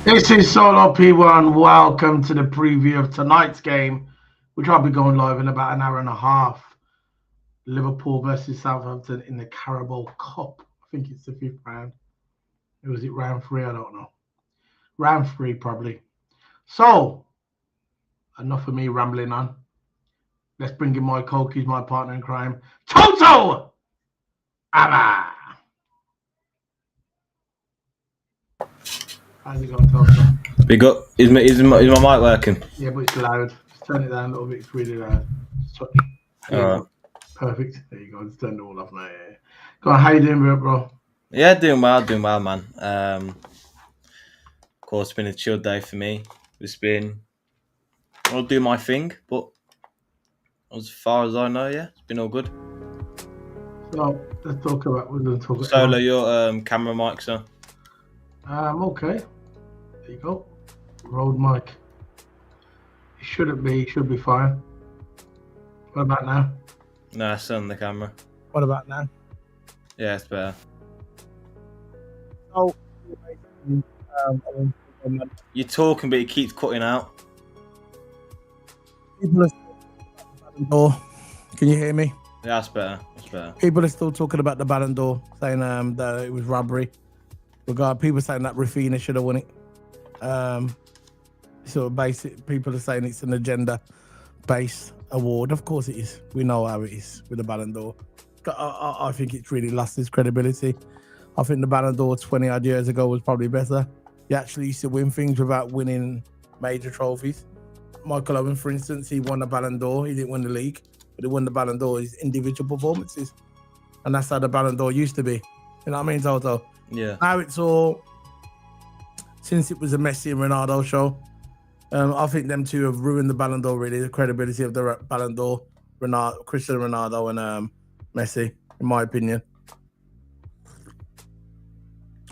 This is Solo P1. Welcome to the preview of tonight's game, which I'll be going live in about an hour and a half. Liverpool versus Southampton in the Caraboe Cup. I think it's the 5th round. Or was it round 3? I don't know. Round 3, probably. So, enough of me rambling on. Let's bring in my coach. He's my partner in crime, TOTO! Abba! How's it going, TOTO? Big up. Is my mic working? Yeah, but it's loud. Just turn it down a little bit. It's really loud. Alright. Perfect. There you go. Just turned it all off now. Yeah. Go on. How you doing, bro? Yeah, doing well, man. Of course, it's been a chill day for me. I'll do my thing, but as far as I know, yeah, it's been all good. So let's talk about. We're going to talk about Solo, your camera mic, sir. Okay. There you go. Rode mic. It shouldn't be. It should be fine. What about now? No, it's on the camera. What about now? Yeah, it's better. Oh. You're talking, but it keeps cutting out. People are Can you hear me? Yeah, that's better. People are still talking about the Ballon d'Or, saying that it was robbery. People saying that Rafinha should have won it. Sort of basic. People are saying it's an agenda-based award. Of course it is. We know how it is with the Ballon d'Or. I think it's really lost its credibility. I think the Ballon d'Or 20 odd years ago was probably better. You actually used to win things without winning major trophies. Michael Owen, for instance, he won the Ballon d'Or. He didn't win the league, but he won the Ballon d'Or his individual performances. And that's how the Ballon d'Or used to be. You know what I mean, Toto? Yeah. Now it's all, since it was a Messi and Ronaldo show, I think them two have ruined the Ballon d'Or, really, the credibility of the Ballon d'Or, Cristiano Ronaldo and Messi, in my opinion.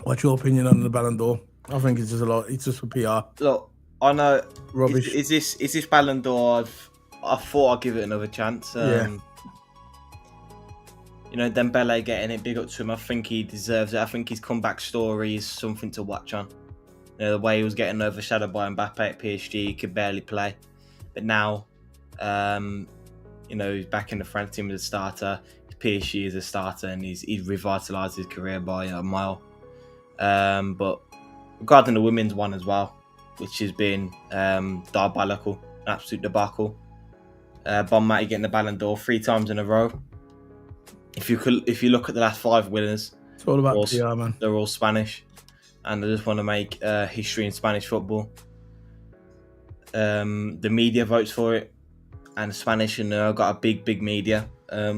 What's your opinion on the Ballon d'Or? I think it's just a lot. It's just for PR. Look, I know. Rubbish. Is this Ballon d'Or? I thought I'd give it another chance. Yeah. You know, Dembele getting it, big up to him. I think he deserves it. I think his comeback story is something to watch on. You know, the way he was getting overshadowed by Mbappe at PSG, he could barely play. But now, you know, he's back in the France team as a starter. PSG is a starter, and he's revitalised his career by a mile. But regarding the women's one as well, which has been diabolical, an absolute debacle. Bon Mati getting the Ballon d'Or 3 times in a row. If you look at the last 5 winners, It's all about PR, man. They're all Spanish, and they just want to make history in Spanish football. The media votes for it, and Spanish and got a big media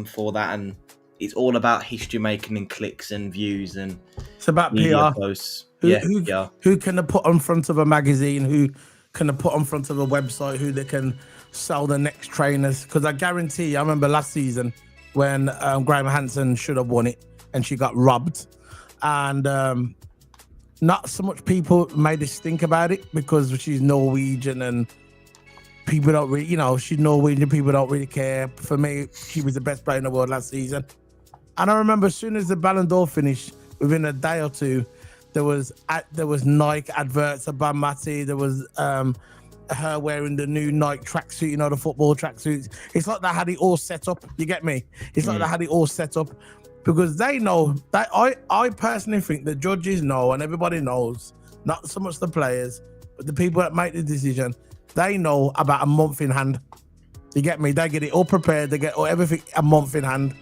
for that, and it's all about history making and clicks and views and it's about media PR. posts. Who can they put in front of a magazine? kind of put on front of the website who they can sell the next trainers. Because I guarantee, I remember last season when Graham Hansen should have won it and she got robbed. And not so much people made us think about it because she's Norwegian and people don't really, you know, she's Norwegian, people don't really care. For me, she was the best player in the world last season. And I remember as soon as the Ballon d'Or finished, within a day or two, there was Nike adverts about Matty. There was her wearing the new Nike tracksuit, you know, the football tracksuits. It's like they had it all set up. You get me? It's like they had it all set up because they know that I personally think the judges know and everybody knows, not so much the players, but the people that make the decision, they know about a month in hand. You get me? They get it all prepared. They get everything a month in hand.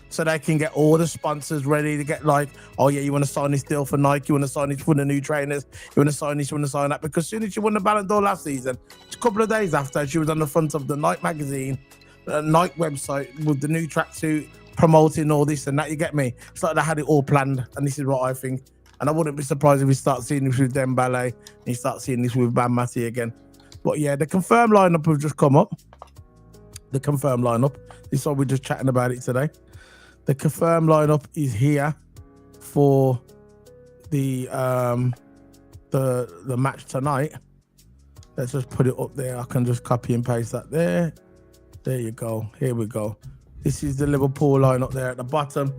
So they can get all the sponsors ready to get like, oh yeah, you want to sign this deal for Nike, you want to sign this for the new trainers, you want to sign this, you want to sign that. Because as soon as she won the Ballon d'Or last season, a couple of days after, she was on the front of the Nike magazine, the Nike website with the new tracksuit, promoting all this and that. You get me? It's like they had it all planned, and this is what I think. And I wouldn't be surprised if we start seeing this with Dembele and you start seeing this with Bam Matty again. But yeah, the confirmed lineup have just come up. The confirmed lineup. This is why we're just chatting about it today. The confirmed lineup is here for the match tonight. Let's just put it up there. I can just copy and paste that there. There you go. Here we go. This is the Liverpool lineup there at the bottom.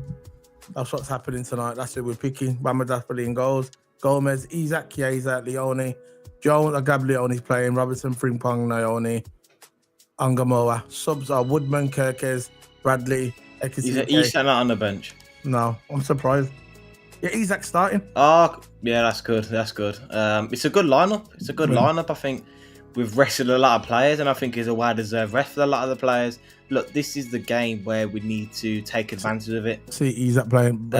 That's what's happening tonight. That's who we're picking. Bamadaspoli in goals. Gomez, Isaac, Chiesa, Leone, Jones, Gabrielle's playing. Robertson, Frimpong, Naoni, Angamoa. Subs are Woodman, Kirkes, Bradley. Is Isak not on the bench? No, I'm surprised. Yeah, Isak's starting. Oh, yeah, that's good. That's good. It's a good lineup. It's a good lineup. I think we've rested a lot of players, and I think it's a well-deserved rest for a lot of the players. Look, this is the game where we need to take advantage of it. See Isak playing.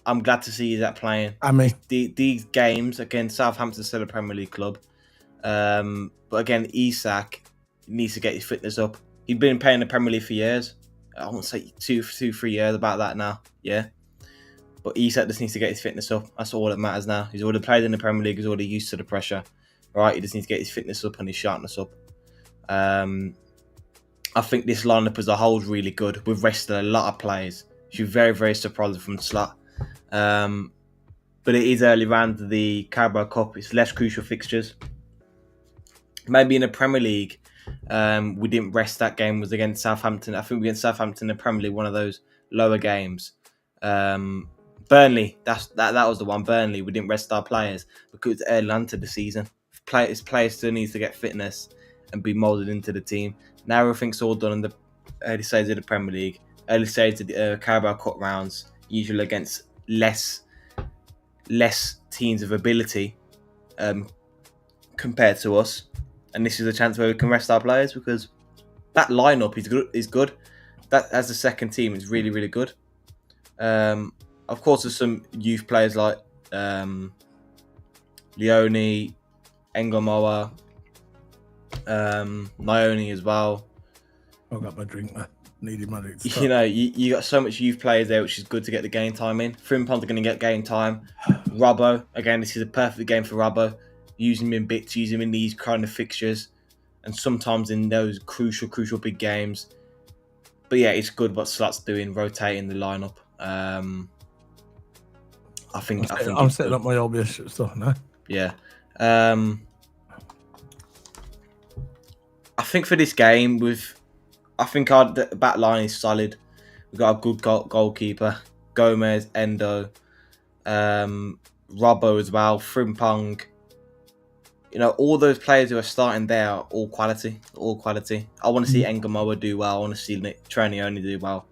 I'm glad to see Isak playing. I mean, these games against Southampton, still a Premier League club. But again, Isak needs to get his fitness up. He's been playing the Premier League for years. I won't say 3 years about that now. Yeah. But Isak just needs to get his fitness up. That's all that matters now. He's already played in the Premier League. He's already used to the pressure. Right? He just needs to get his fitness up and his sharpness up. I think this lineup as a whole is really good. We've rested a lot of players. She's very, very surprising from the slot. But it is early round of the Caraboe Cup. It's less crucial fixtures. Maybe in the Premier League, we didn't rest. That game was against Southampton. I think against Southampton in the Premier League, one of those lower games. Burnley, that was the one. Burnley, we didn't rest our players because it's early on to the season. Players still needs to get fitness and be moulded into the team. Now everything's all done in the early stages of the Premier League, early stages of the Carabao Cup rounds, usually against less teams of ability compared to us. And this is a chance where we can rest our players because that lineup is good. That as a second team is really, really good. Of course, there's some youth players like Leone, Engelmoa, Naoni as well. I got my drink, man. Needed my drink. You know, you got so much youth players there, which is good to get the game time in. Frimpong's going to get game time. Robbo, again, this is a perfect game for Robbo. Using him in bits, using him in these kind of fixtures, and sometimes in those crucial big games. But yeah, it's good what Slot's doing, rotating the lineup. I think I'm setting up my obvious stuff now. Yeah. I think for this game, I think our back line is solid. We've got a good goalkeeper, Gomez, Endo, Robbo as well, Frimpong. You know, all those players who are starting there are all quality. I want to see Engelmoa do well. I want to see Tranioni do well.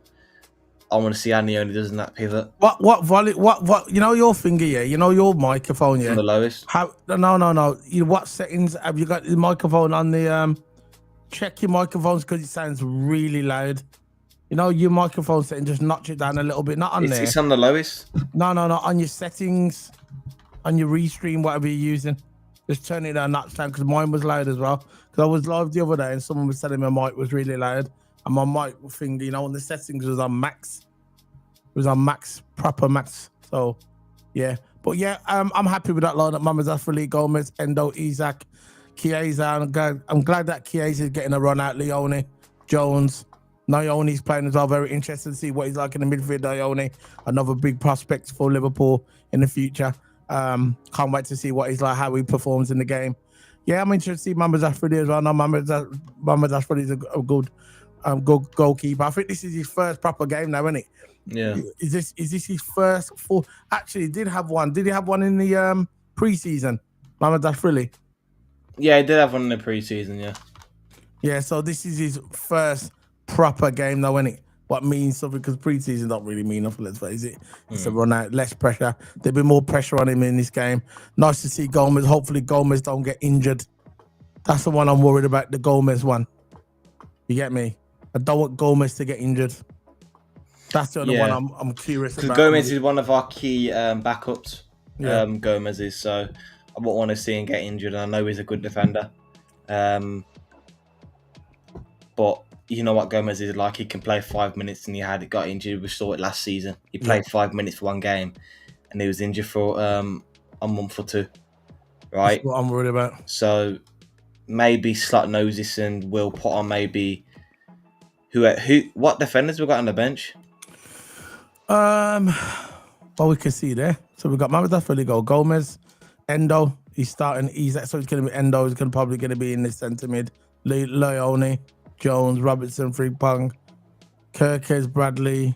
I want to see Anioni does in that pivot. What volley? What? You know your finger, yeah. You know your microphone, yeah. From the lowest. How? No. What settings have you got the microphone on the? Check your microphones because it sounds really loud. You know your microphone setting, just notch it down a little bit. Not on there. It's on the lowest. No. On your settings, on your restream, whatever you're using. Just turn it down, notch down, because mine was loud as well. Because I was live the other day and someone was telling me my mic was really loud. And my mic thing, you know, on the settings was on max. It was on max, proper max. So, yeah. But yeah, I'm happy with that lineup. Mamazafali, Gomez, Endo, Isaac, Chiesa. I'm glad that Chiesa is getting a run out. Leone, Jones, Nyone's playing as well. Very interested to see what he's like in the midfield. Nyone, another big prospect for Liverpool in the future. Can't wait to see what he's like, how he performs in the game. Yeah, I'm interested to see Mamazafali as well. No, Mamazafali is a good goalkeeper. I think this is his first proper game now, isn't it? Yeah. Is this his first full? Actually, he did have one. Did he have one in the preseason? Mamazafali. Yeah, he did have one in the preseason. Yeah. Yeah, so this is his first proper game now, isn't it? What means something, because preseason don't really mean nothing, let's face it. It's a run out, less pressure. There'll be more pressure on him in this game. Nice to see Gomez. Hopefully Gomez don't get injured. That's the one I'm worried about, the Gomez one. You get me? I don't want Gomez to get injured. That's the only one I'm curious about. Gomez is one of our key backups. Yeah. Gomez is, so I won't want to see him get injured. I know he's a good defender. But you know what Gomez is like. He can play 5 minutes and he got injured. We saw it last season. He played 5 minutes for one game and he was injured for a month or two. Right? That's what I'm worried about. So maybe Slot-Noses and we'll put on maybe what defenders we got on the bench? Well, we can see there. So we got Mamazafali, Gomez, Endo. He's starting. So it's going to be Endo. He's probably going to be in the centre mid. Leone, Jones, Robertson, Frimpong, Kirkes, Bradley.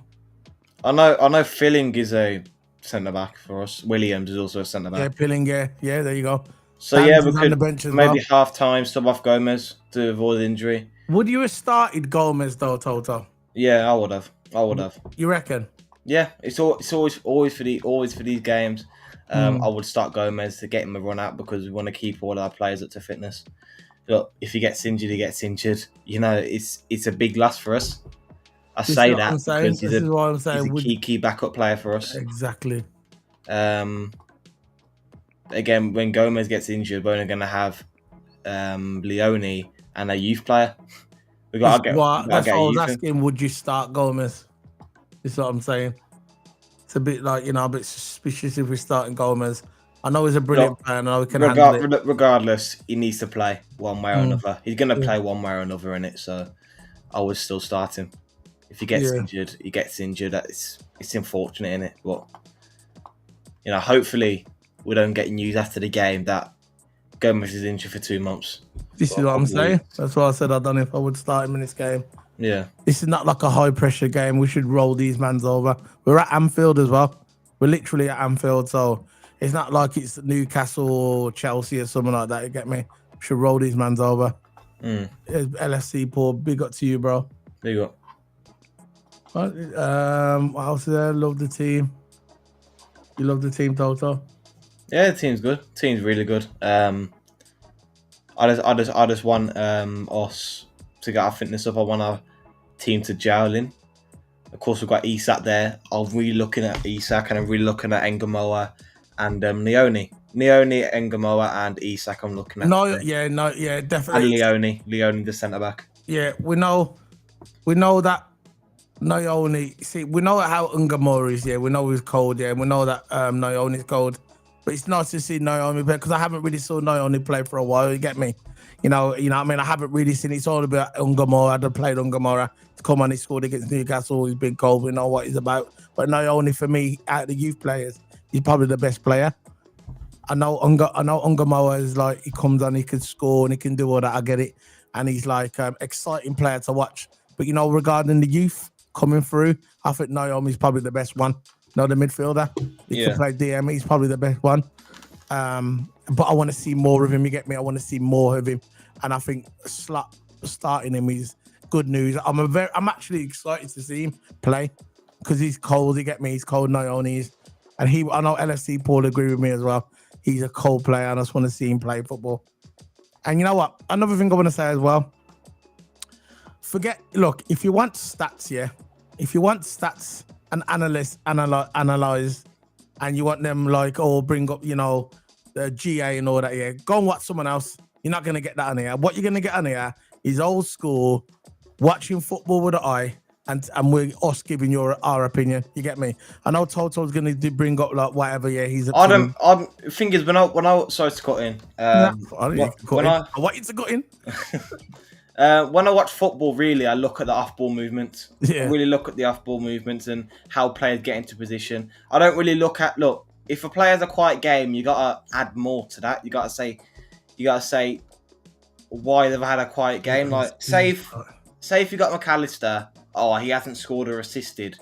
I know Filling is a centre back for us. Williams is also a centre back. Yeah, Pilling, yeah, there you go. So Dan's we could maybe half time sub off Gomez to avoid injury. Would you have started Gomez though, Toto? Yeah, I would have. You reckon? Yeah, it's always for these games. I would start Gomez to get him a run out because we want to keep all our players up to fitness. Look, if he gets injured, he gets injured. You know, it's a big loss for us. I say that because he's a key backup player for us. Exactly. Again, when Gomez gets injured, we're only going to have Leone and a youth player. That's what I was asking. Would you start Gomez? That's what I'm saying. It's a bit like, a bit suspicious if we're starting Gomez. I know he's a brilliant player. I know we can handle it. Regardless, he needs to play one way or another. He's going to play one way or another in it. So I would still start him. If he gets injured, he gets injured. It's unfortunate, isn't it? But hopefully we don't get news after the game that Gomez is injured for 2 months. This is what I'm saying. That's why I said I don't know if I would start him in this game. Yeah. This is not like a high pressure game. We should roll these mans over. We're at Anfield as well. We're literally at Anfield, so it's not like it's Newcastle or Chelsea or something like that. You get me? We should roll these mans over. LFC, Paul. Big up to you, bro. Big up. What else is there? Love the team. You love the team, Toto? Yeah, the team's good. The team's really good. I just want us to get our fitness up. I want our team to gel in. Of course, we've got Isak there. I'm really looking at Isak and I'm really looking at Engamoa and Leone. Leone, Engamoa and Isak I'm looking at. Definitely. And Leone the centre back. Yeah, we know that Nyone. See, we know how Engamoa is. Yeah, we know he's cold. Yeah, we know that Nyone is cold. But it's nice to see Nyone play because I haven't really saw Nyone play for a while. You get me? You know what I mean? I haven't really seen it. It's all about Engamoa. I played Engamoa to come on. He scored against Newcastle. He's been cold. We know what he's about. But Nyone, for me, out of the youth players, he's probably the best player. I know Engamoa is like, he comes on, he can score and he can do all that. I get it. And he's like exciting player to watch. But, regarding the youth coming through, I think Nyone's probably the best one. The midfielder. He can play DM. He's probably the best one. But I want to see more of him. You get me? I want to see more of him. And I think starting him is good news. I'm actually excited to see him play because he's cold. You get me? He's cold. Nyone is. And I know LFC Paul agree with me as well. He's a cold player and I just want to see him play football. And you know what? Another thing I want to say as well. Look, if you want stats, if you want stats and analyze, and you want them bring up, the GA and all that, go and watch someone else. You're not going to get that on here. What you're going to get on here is old school, watching football with an eye, and we're us giving our opinion. You get me? I know Toto's gonna bring up like whatever. Yeah, he's. I'm thing is when I sorry to cut in. When I want you to cut in. When I watch football, really, I look at the off-ball movement. Yeah. I really look at the off-ball movements and how players get into position. I don't really look, if a player's a quiet game, you gotta add more to that. You gotta say why they've had a quiet game. Like, say if you got McAllister, he hasn't scored or assisted.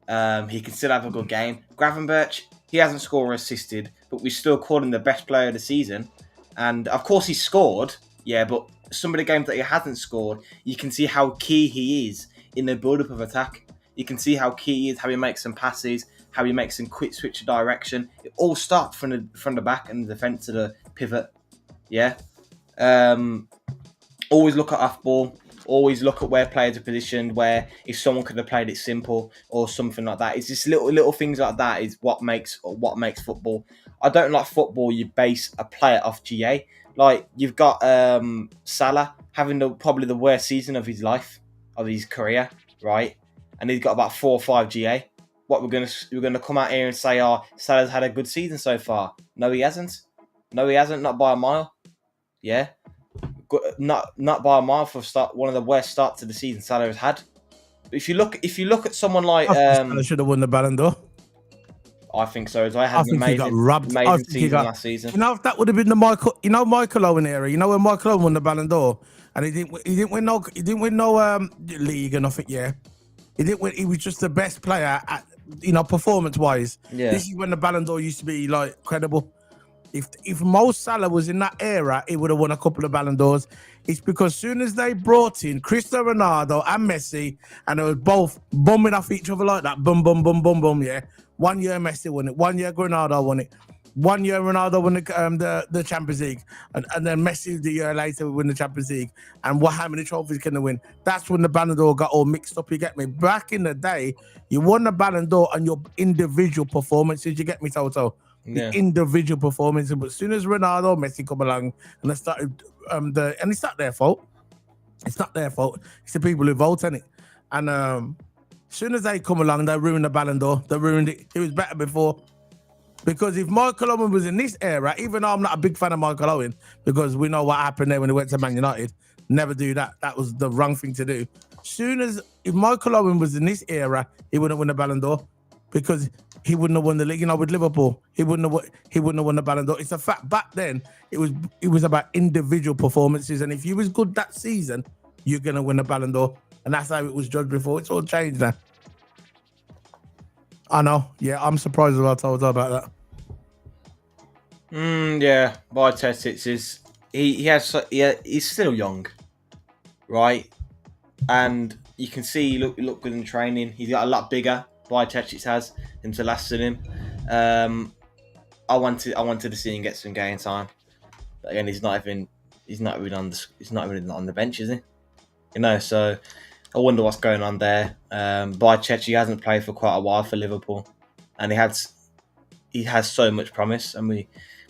He can still have a good game. Gravenberch, he hasn't scored or assisted, but we still called him the best player of the season. And of course, he scored. Yeah, but some of the games that he hasn't scored, you can see how key he is in the build-up of attack. You can see how key he is, how he makes some passes, how he makes some quick switch of direction. It all starts from the back and the defence to the pivot. Yeah. Always look at off ball. Always look at where players are positioned. Where if someone could have played it simple or something like that. It's just little things like that is what makes football. I don't like football. You base a player off GA. Like, you've got Salah having probably the worst season of his life, of his career, right? And he's got about 4 or 5 GA. What we're gonna come out here and say, Salah's had a good season so far? No, he hasn't. Not by a mile. Yeah, not by a mile for one of the worst starts of the season Salah has had. But if you look at someone like Salah should have won the Ballon d'Or. I think so. As I had an he got robbed. amazing season last season. You know, if that would have been the Michael Owen era. You know when Michael Owen won the Ballon d'Or and he didn't win no league or nothing. Yeah, he didn't win. He was just the best player at performance wise. Yeah. This is when the Ballon d'Or used to be like credible. If Mo Salah was in that era, he would have won a couple of Ballon d'Ors. It's because soon as they brought in Cristiano Ronaldo and Messi, and they were both bumming off each other like that, boom, boom, boom, boom, boom, yeah. 1 year Messi won it, 1 year Ronaldo won it, 1 year Ronaldo won the Champions League, and then Messi the year later win the Champions League. And how many trophies can they win? That's when the Ballon d'Or got all mixed up. You get me? Back in the day, you won the Ballon d'Or on your individual performances. You get me, Toto? Yeah. The individual performance, but as soon as Ronaldo, Messi come along, and they started and it's not their fault. It's not their fault. It's the people who vote in it. And as soon as they come along, they ruin the Ballon d'Or. They ruined it. It was better before. Because if Michael Owen was in this era, even though I'm not a big fan of Michael Owen, because we know what happened there when he went to Man United, never do that. That was the wrong thing to do. If Michael Owen was in this era, he wouldn't win the Ballon d'Or. Because he wouldn't have won the league, with Liverpool. He wouldn't have won the Ballon d'Or. It's a fact. Back then, it was about individual performances, and if you was good that season, you're gonna win the Ballon d'Or, and that's how it was judged before. It's all changed now. I know. Yeah, I'm surprised about Toto about that. Yeah, by test he's still young, right? And you can see he look good in training. He's got a lot bigger. Bajcetic has him to last in him. I wanted to see him get some game time. But again, he's not even on the bench, is he? So I wonder what's going on there. Bajcetic hasn't played for quite a while for Liverpool, and he has so much promise. And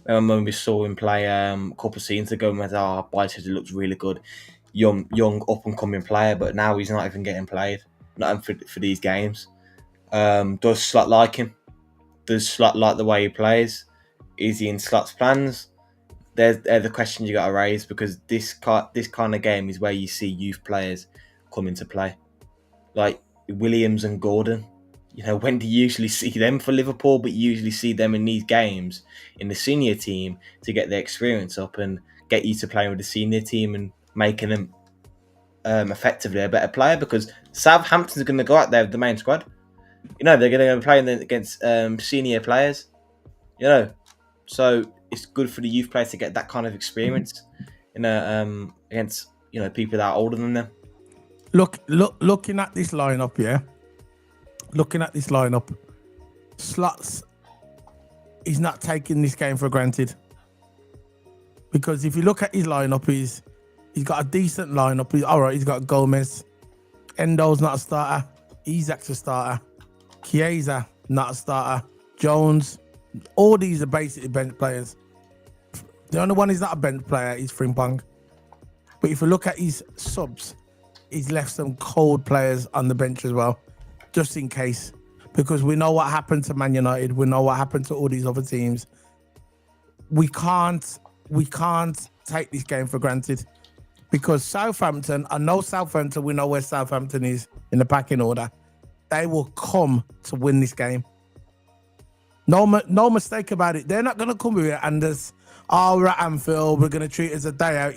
when we saw him play a couple of seasons ago, we went, Bajcetic looks really good, young up and coming player. But now he's not even getting played, not even for these games. Does Slot like him? Does Slot like the way he plays? Is he in Slot's plans? They're the questions you got to raise, because this kind of game is where you see youth players come into play, like Williams and Gordon. When do you usually see them for Liverpool? But you usually see them in these games in the senior team to get their experience up and get you to playing with the senior team and making them effectively a better player, because Southampton's going to go out there with the main squad. They're going to be playing against senior players. So it's good for the youth players to get that kind of experience against people that are older than them. Looking at this lineup, yeah. Looking at this lineup, Slots is not taking this game for granted. Because if you look at his lineup, he's got a decent lineup. He's got Gomez, Endo's not a starter, Isak's a starter, Chiesa not a starter, Jones. All these are basically bench players. The only one who's not a bench player is Frimpong. But if you look at his subs, he's left some cold players on the bench as well, just in case, because we know what happened to Man United. We know what happened to all these other teams. We can't take this game for granted, because Southampton, I know Southampton, we know where Southampton is in the packing order. They will come to win this game. No mistake about it. They're not going to come here and just, we're at Anfield, we're going to treat it as a day out,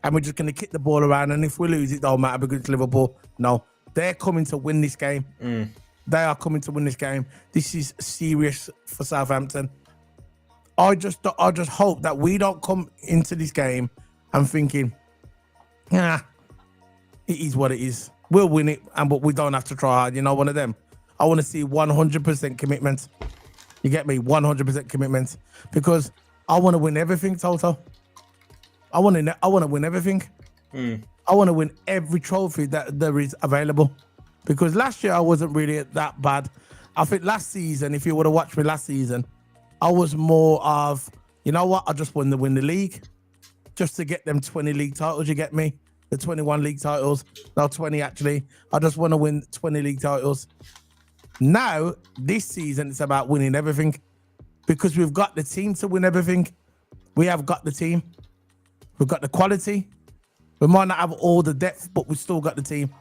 and we're just going to kick the ball around, and if we lose, it don't matter because it's Liverpool. No, they're coming to win this game. They are coming to win this game. This is serious for Southampton. I just hope that we don't come into this game and thinking, it is what it is. We'll win it, but we don't have to try hard. You know, one of them. I want to see 100% commitment. You get me? 100% commitment, because I want to win everything, Toto. I want to win everything. I want to win every trophy that there is available, because last year I wasn't really that bad. I think last season, if you would have watched me last season, I was more of, you know what? I just want to win the league, just to get them 20 league titles. You get me? The 21 league titles. No, 20 actually. I just want to win 20 league titles. Now, this season, it's about winning everything, because we've got the team to win everything. We have got the team. We've got the quality. We might not have all the depth, but we still got the team.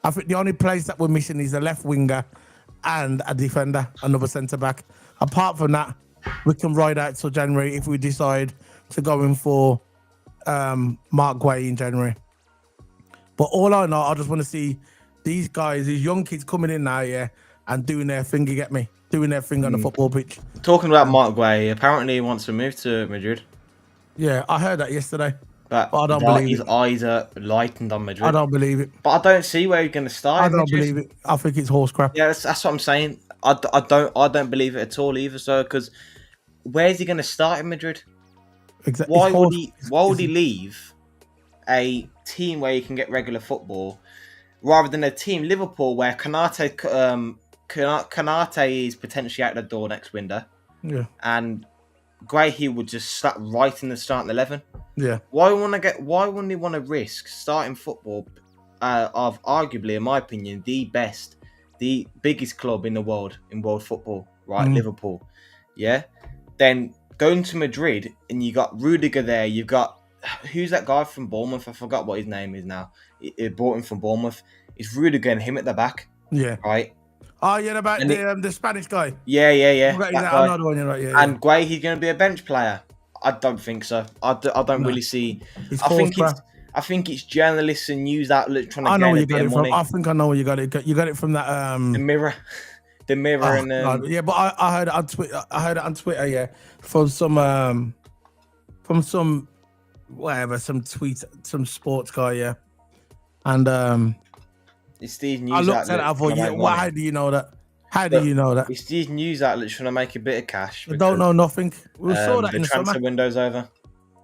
I think the only place that we're missing is a left winger and a defender, another centre-back. Apart from that, we can ride out till January if we decide to go in for Mark Guay in January. But all I know, I just want to see these guys, these young kids coming in now, and doing their thing, you get me? Doing their thing on the football pitch. Talking about Mark Guay, apparently he wants to move to Madrid. Yeah, I heard that yesterday. But I don't believe his it. eyes are lightened on Madrid. I don't believe it. But I don't see where he's going to start. I don't believe it. I think it's horse crap. Yeah, that's what I'm saying. I don't believe it at all either. So, because where's he going to start in Madrid? Exactly. Why would he leave a team where he can get regular football rather than a team Liverpool where Kanate is potentially out the door next window? Yeah. And Guehi would just slap right in the starting 11. Yeah. Why wouldn't he want to risk starting football of arguably, in my opinion, the biggest club in the world, in world football, right? Liverpool. Yeah. Then going to Madrid and you got Rudiger there, you've got, who's that guy from Bournemouth? I forgot what his name is now. It brought him from Bournemouth. It's Rudiger and him at the back. Yeah. Right? Oh, yeah, about the Spanish guy. Yeah. I know the one you're right, yeah. And Guay, he's going to be a bench player. I don't think so. I don't really see. I think it's journalists and news outlets trying to gain a bit of money. I think I know where you got it. You got it from that. The Mirror. And yeah, but I heard it on Twitter. Yeah, from some whatever, some sports guy. Yeah, and it's these news. I looked at it. I thought, how do you know that? How do you know that? It's these news outlets trying to make a bit of cash. They don't know nothing. We saw that in the transfer summer. Window's over.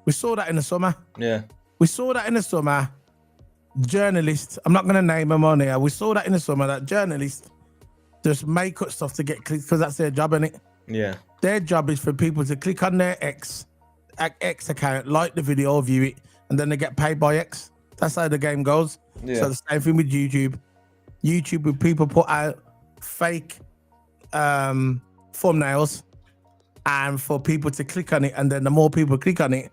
We saw that in the summer. Yeah. We saw that in the summer. Journalists, I'm not going to name them on here. We saw that in the summer that journalists just make up stuff to get clicks because that's their job, innit? Yeah. Their job is for people to click on their X account, like the video, view it, and then they get paid by X. That's how the game goes. Yeah. So the same thing with YouTube. YouTube, with people put out fake thumbnails and for people to click on it, and then the more people click on it,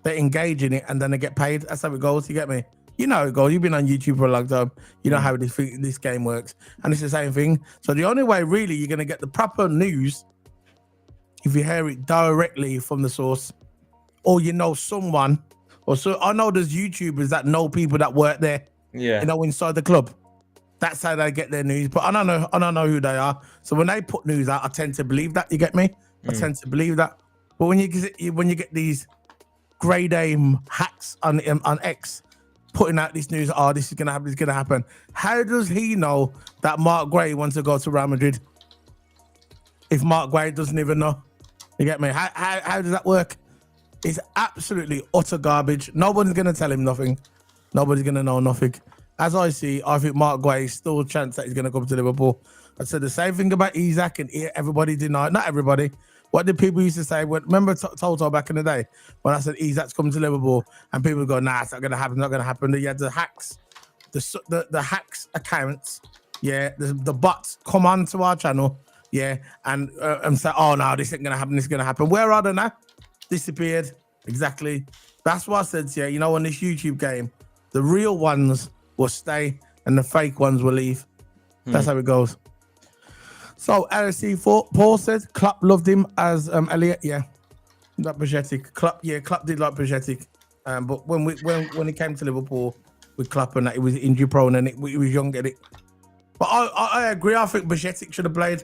they engage in it, and then they get paid. That's how it goes. You get me? You know how it goes. You've been on YouTube for a long time. You know how this game works, and it's the same thing. So the only way really you're gonna get the proper news if you hear it directly from the source, or you know someone, or so I know there's YouTubers that know people that work there. Yeah, you know, inside the club. That's how they get their news. But I don't know who they are. So when they put news out, I tend to believe that. You get me? I tend to believe that. But when you get these grade aim hacks on X putting out this news, this is gonna happen, it's gonna happen. How does he know that Mark Guay wants to go to Real Madrid? If Mark Guay doesn't even know. You get me? How does that work? It's absolutely utter garbage. Nobody's gonna tell him nothing. Nobody's gonna know nothing. As I see, I think Mark Guay is still a chance that he's going to come to Liverpool. I said the same thing about Isak, and everybody denied, not everybody, What did people used to say? Remember Toto back in the day when I said Isaac's coming to Liverpool, and people would go, "Nah, it's not gonna happen. Not gonna happen." You had the hacks, the hacks accounts, yeah, the bots come onto our channel, yeah, and say, "Oh no, this isn't gonna happen. This is gonna happen." Where are they now? Disappeared. Exactly. That's what I said to you. You know, on this YouTube game, the real ones will stay and the fake ones will leave. That's how it goes. So LSC Paul said Klopp loved him as Elliot. Yeah, not Pagetic. Klopp did like Pagetic. But when he came to Liverpool with Klopp and that, he was injury prone and he was young at it. But I agree. I think Pagetic should have played.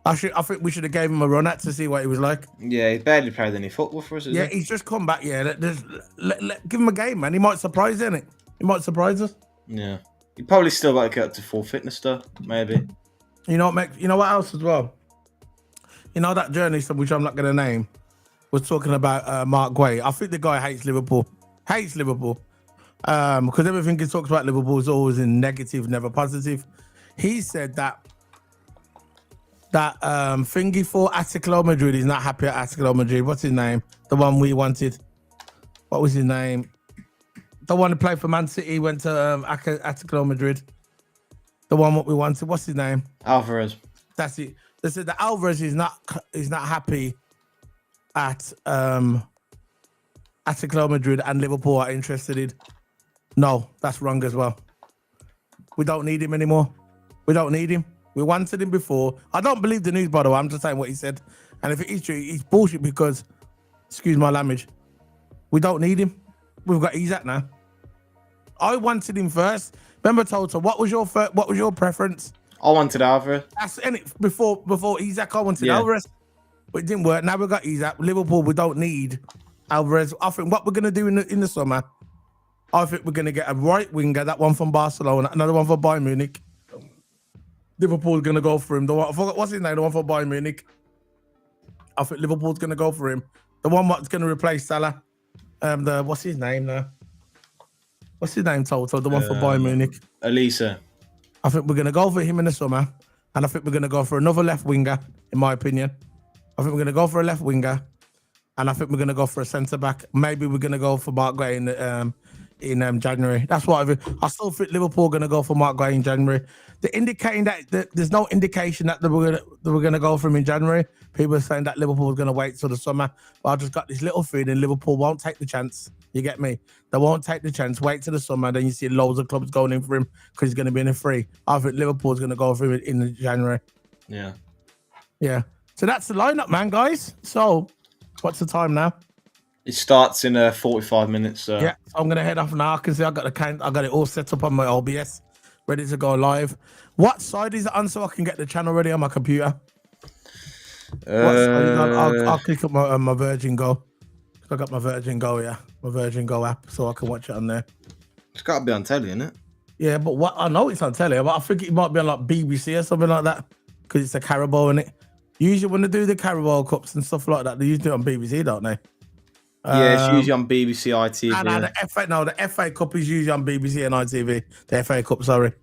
I think we should have gave him a run at to see what he was like. Yeah, he barely played any football for us. Yeah, he's just come back. Yeah, give him a game, man. He might surprise, innit? He might surprise us. Yeah, he probably still got to get up to full fitness though. Maybe. You know what? You know what else as well? You know that journalist, which I'm not going to name, was talking about Mark Guay. I think the guy hates Liverpool. Because everything he talks about Liverpool is always in negative, never positive. He said that thingy for Atletico Madrid is not happy at Atletico Madrid. What's his name? The one we wanted. What was his name? The one who played for Man City went to Atletico Madrid. The one what we wanted. What's his name? Alvarez. That's it. They said that Alvarez is not happy at Atletico Madrid and Liverpool are interested in. No, that's wrong as well. We don't need him anymore. We don't need him. We wanted him before. I don't believe the news, by the way. I'm just saying what he said. And if it is true, it's bullshit because, excuse my language, we don't need him. We've got Isaac now. I wanted him first. Remember, Toto, what was your preference? I wanted Alvarez. That's before Isaac. I wanted Alvarez, but it didn't work. Now we've got Isaac. Liverpool, we don't need Alvarez. I think what we're gonna do in the summer, I think we're gonna get a right winger, that one from Barcelona, another one for Bayern Munich. Liverpool's gonna go for him. The one, I forgot what's his name. The one for Bayern Munich. I think Liverpool's gonna go for him. The one that's gonna replace Salah. What's his name now? What's his name, Toto? The one for Bayern Munich. Elisa. I think we're going to go for him in the summer. And I think we're going to go for another left winger, in my opinion. I think we're going to go for a left winger. And I think we're going to go for a centre-back. Maybe we're going to go for Mark Guay in January. That's what I still think Liverpool are going to go for Mark Guay in January. They're indicating that there's no indication that we're going to go for him in January. People are saying that Liverpool is going to wait till the summer. But I just got this little feeling Liverpool won't take the chance. You get me? They won't take the chance. Wait till the summer. Then you see loads of clubs going in for him because he's going to be in a free. I think Liverpool's going to go for him in January. Yeah. Yeah. So that's the lineup, man, guys. So what's the time now? It starts in 45 minutes. So. Yeah. So I'm going to head off now. I can see I got it all set up on my OBS, ready to go live. What side is it on so I can get the channel ready on my computer? I'll click up my Virgin Go. I got my Virgin Go, my Virgin Go app, so I can watch it on there. It's got to be on telly, isn't it? Yeah, but what I know it's on telly, but I think it might be on like BBC or something like that because it's a Caraboe in it. Usually when they do the Caraboe Cups and stuff like that, they usually do it on BBC, don't they? Yeah, it's usually on BBC, ITV. The FA Cup is usually on BBC and ITV. The FA Cup, sorry,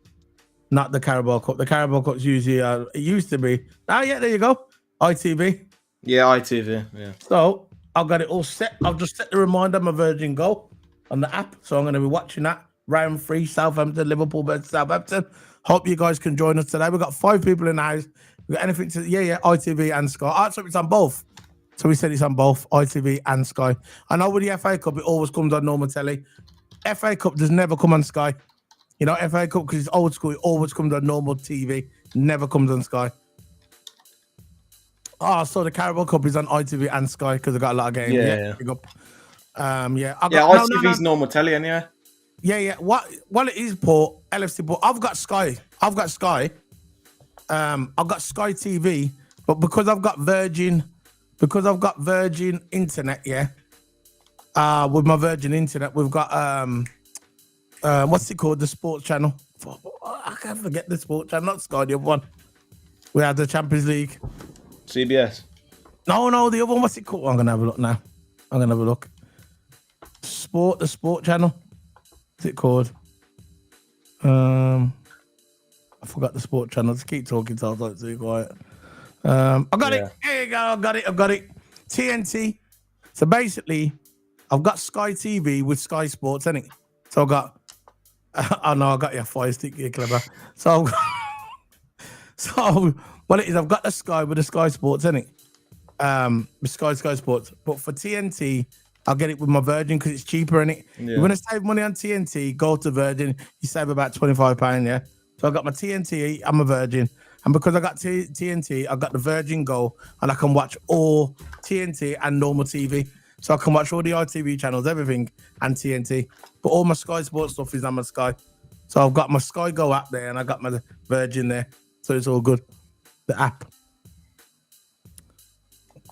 not the Carabao Cup. The Carabao Cup's usually it used to be. Oh yeah, there you go, ITV. Yeah, ITV. Yeah. So I've got it all set. I've just set the reminder on my Virgin Go on the app, so I'm going to be watching that round 3, Southampton, Liverpool versus Southampton. Hope you guys can join us today. We've got 5 people in the house. We got anything to ITV and Sky. So it's on both. So we said it's on both ITV and Sky. I know with the FA Cup, it always comes on normal telly. FA Cup does never come on Sky. You know, FA Cup, because it's old school, it always comes on normal TV. Never comes on Sky. Oh, so the Carabao Cup is on ITV and Sky because I got a lot of games. Yeah. ITV's normal telly anyway. Yeah. What it is, Paul, LFC, but I've got Sky. I've got Sky TV, but because I've got Virgin Internet, with my Virgin Internet, we've got what's it called? The sports channel. I can't forget the sports channel, not Sky, the other one. We had the Champions League. CBS. No, the other one, what's it called? I'm gonna have a look now. The sport channel. What's it called? I forgot the sport channel. Just keep talking so I don't too quiet. I got it. Here you go. I got it. TNT. So basically, I've got Sky TV with Sky Sports, innit? So I got. Oh no, I got your Fire Stick here, clever. So, what it is, I've got the Sky with the Sky Sports, innit? With Sky Sports. But for TNT, I'll get it with my Virgin because it's cheaper, innit? Yeah. You want to save money on TNT, go to Virgin. You save about £25, yeah? So I got my TNT, I'm a Virgin. And because I got TNT, I got the Virgin Go, and I can watch all TNT and normal TV. So I can watch all the ITV channels, everything, and TNT. But all my Sky Sports stuff is on my Sky. So I've got my Sky Go app there, and I got my Virgin there. So it's all good. The app.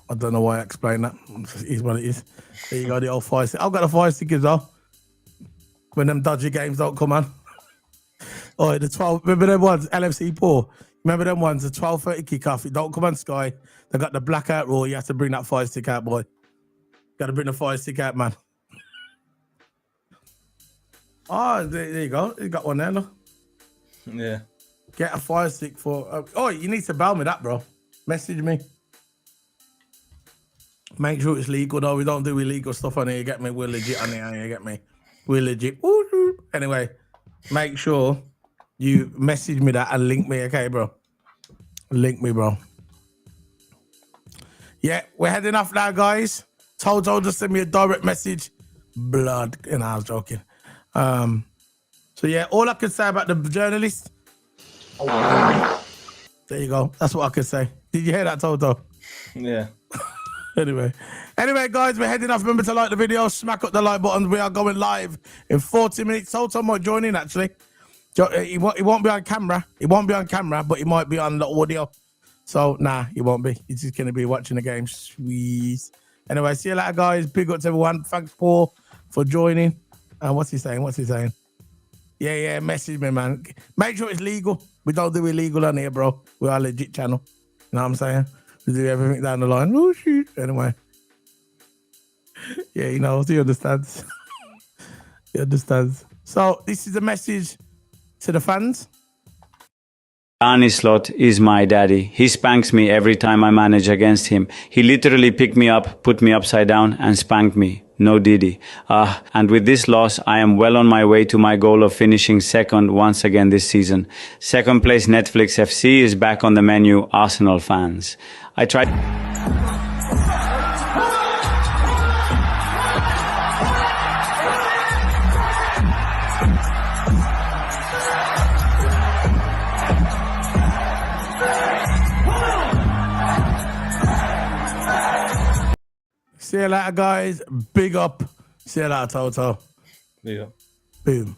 I don't know why I explained that. It is what it is. There you go, the old Fire Stick. I've got a Fire Stick as well. When them dodgy games don't come on. Oh, the 12. Remember them ones, LFC Poor? Remember them ones, the 12:30 kickoff. It don't come on Sky. They got the blackout rule. You have to bring that Fire Stick out, boy. Got to bring the Fire Stick out, man. Oh, there you go. You got one there, look. Yeah. Get a Fire Stick for... oh, you need to bail me that, bro. Message me. Make sure it's legal, though. We don't do illegal stuff on here, you get me? We're legit on here, you get me? We're legit. Woo-hoo. Anyway, make sure you message me that and link me, okay, bro? Link me, bro. Yeah, we're heading off now, guys. TOTO just sent me a direct message. Blood. And I was joking. So, yeah, all I can say about the journalist... there you go. That's what I can say. Did you hear that, TOTO? Yeah. Anyway, guys, we're heading off. Remember to like the video, smack up the like button. We are going live in 40 minutes. TOTO might join in, actually. He won't be on camera. He won't be on camera, but he might be on the audio. So, nah, he won't be. He's just going to be watching the game. Squeeze. Anyway, see you later, guys. Big up to everyone. Thanks, Paul, for joining. What's he saying? Yeah, message me, man. Make sure it's legal. We don't do illegal on here, bro. We are a legit channel. You know what I'm saying? We do everything down the line. Oh, shoot. Anyway. Yeah, he knows. He understands. He understands. So, this is a message to the fans. Arnie Slot is my daddy. He spanks me every time I manage against him. He literally picked me up, put me upside down, and spanked me. No Diddy. And with this loss, I am well on my way to my goal of finishing second once again this season. Second place Netflix FC is back on the menu, Arsenal fans. I tried... See you later, guys. Big up. See you later, TOTO. Yeah. Boom.